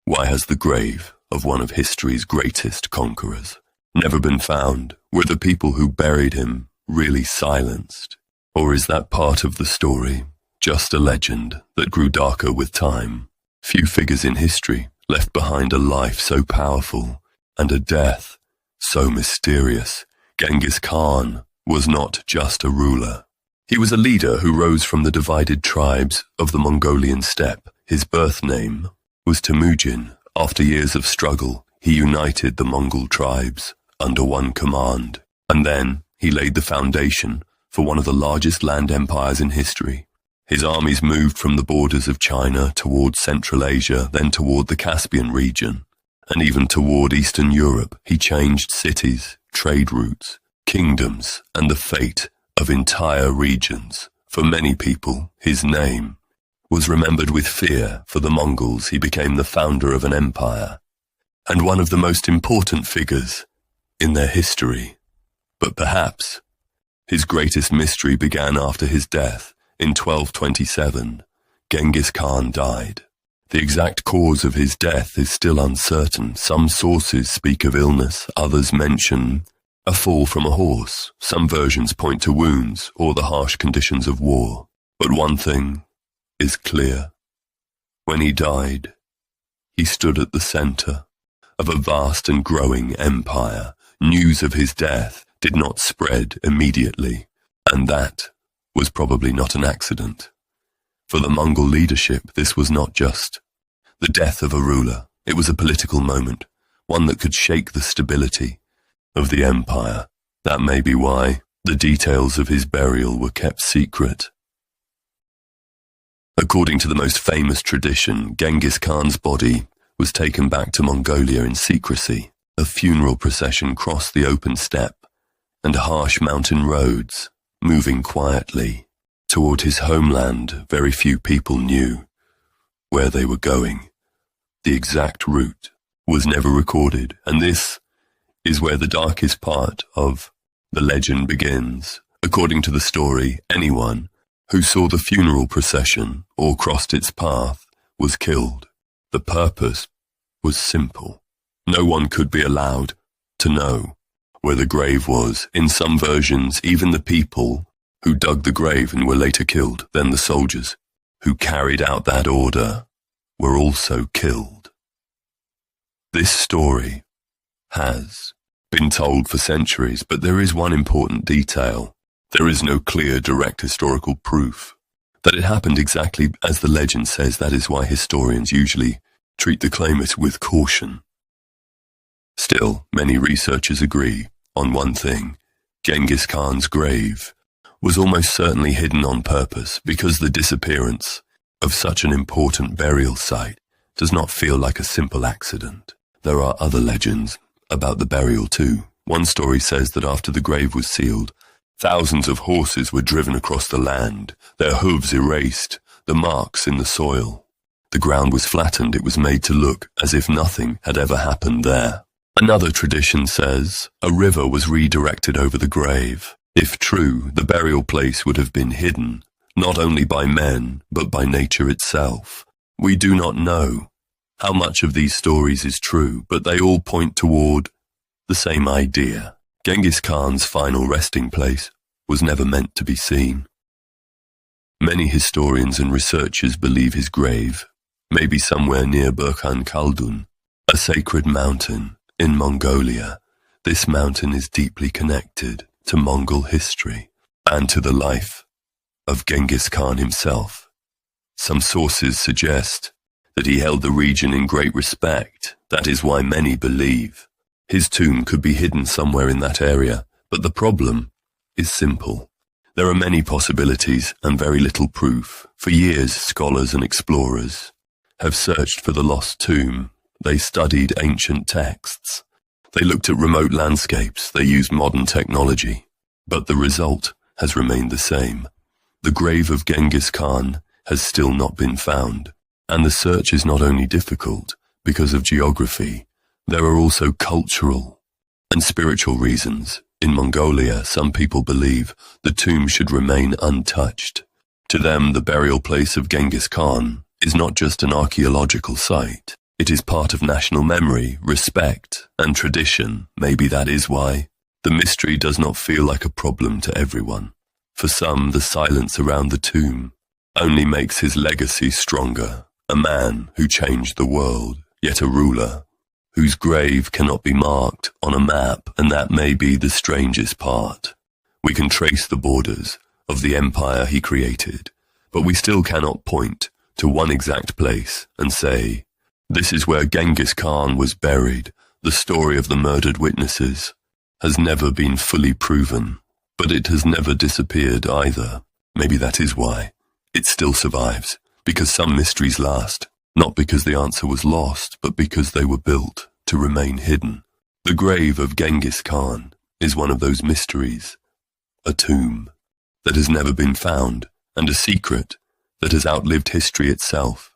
Why has the grave of one of history's greatest conquerors never been found? Were the people who buried him really silenced? Or is that part of the story just a legend that grew darker with time? Few figures in history left behind a life so powerful and a death so mysterious. Genghis Khan was not just a ruler. He was a leader who rose from the divided tribes of the Mongolian steppe. His birth name was Temujin. After years of struggle, he united the Mongol tribes under one command, and then he laid the foundation for one of the largest land empires in history. His armies moved from the borders of China toward Central Asia, then toward the Caspian region, and even toward Eastern Europe. He changed cities, trade routes, kingdoms, and the fate of entire regions. For many people, his name was remembered with fear. For the Mongols, he became the founder of an empire, and one of the most important figures in their history. But perhaps his greatest mystery began after his death. In 1227, Genghis Khan died. The exact cause of his death is still uncertain. Some sources speak of illness, others mention a fall from a horse. Some versions point to wounds or the harsh conditions of war. But one thing is clear. When he died, he stood at the center of a vast and growing empire. News of his death did not spread immediately, and that was probably not an accident. For the Mongol leadership, this was not just the death of a ruler. It was a political moment, one that could shake the stability of the empire. That may be why the details of his burial were kept secret. According to the most famous tradition, Genghis Khan's body was taken back to Mongolia in secrecy. A funeral procession crossed the open steppe and harsh mountain roads, moving quietly toward his homeland. Very few people knew where they were going. The exact route was never recorded, and this is where the darkest part of the legend begins. According to the story, anyone who saw the funeral procession or crossed its path was killed. The purpose was simple. No one could be allowed to know where the grave was. In some versions, even the people who dug the grave and were later killed, then the soldiers who carried out that order were also killed. This story has been told for centuries, but there is one important detail. There is no clear, direct historical proof that it happened exactly as the legend says. That is why historians usually treat the claimant with caution. Still, many researchers agree on one thing. Genghis Khan's grave was almost certainly hidden on purpose, because the disappearance of such an important burial site does not feel like a simple accident. There are other legends about the burial too. One story says that after the grave was sealed, thousands of horses were driven across the land, their hooves erased, the marks in the soil. The ground was flattened. It was made to look as if nothing had ever happened there. Another tradition says a river was redirected over the grave. If true, the burial place would have been hidden, not only by men, but by nature itself. We do not know how much of these stories is true, but they all point toward the same idea. Genghis Khan's final resting place was never meant to be seen. Many historians and researchers believe his grave may be somewhere near Burkhan Khaldun, a sacred mountain in Mongolia. This mountain is deeply connected to Mongol history and to the life of Genghis Khan himself. Some sources suggest that he held the region in great respect. That is why many believe his tomb could be hidden somewhere in that area. But the problem is simple. There are many possibilities and very little proof. For years, scholars and explorers have searched for the lost tomb. They studied ancient texts. They looked at remote landscapes. They used modern technology. But the result has remained the same. The grave of Genghis Khan has still not been found. And the search is not only difficult because of geography. There are also cultural and spiritual reasons. In Mongolia, some people believe the tomb should remain untouched. To them, the burial place of Genghis Khan is not just an archaeological site. It is part of national memory, respect, and tradition. Maybe that is why. The mystery does not feel like a problem to everyone. For some, the silence around the tomb only makes his legacy stronger. A man who changed the world, yet a ruler whose grave cannot be marked on a map, and that may be the strangest part. We can trace the borders of the empire he created, but we still cannot point to one exact place and say, this is where Genghis Khan was buried. The story of the murdered witnesses has never been fully proven, but it has never disappeared either. Maybe that is why. It still survives, because some mysteries last, not because the answer was lost, but because they were built to remain hidden. The grave of Genghis Khan is one of those mysteries, a tomb that has never been found, and a secret that has outlived history itself.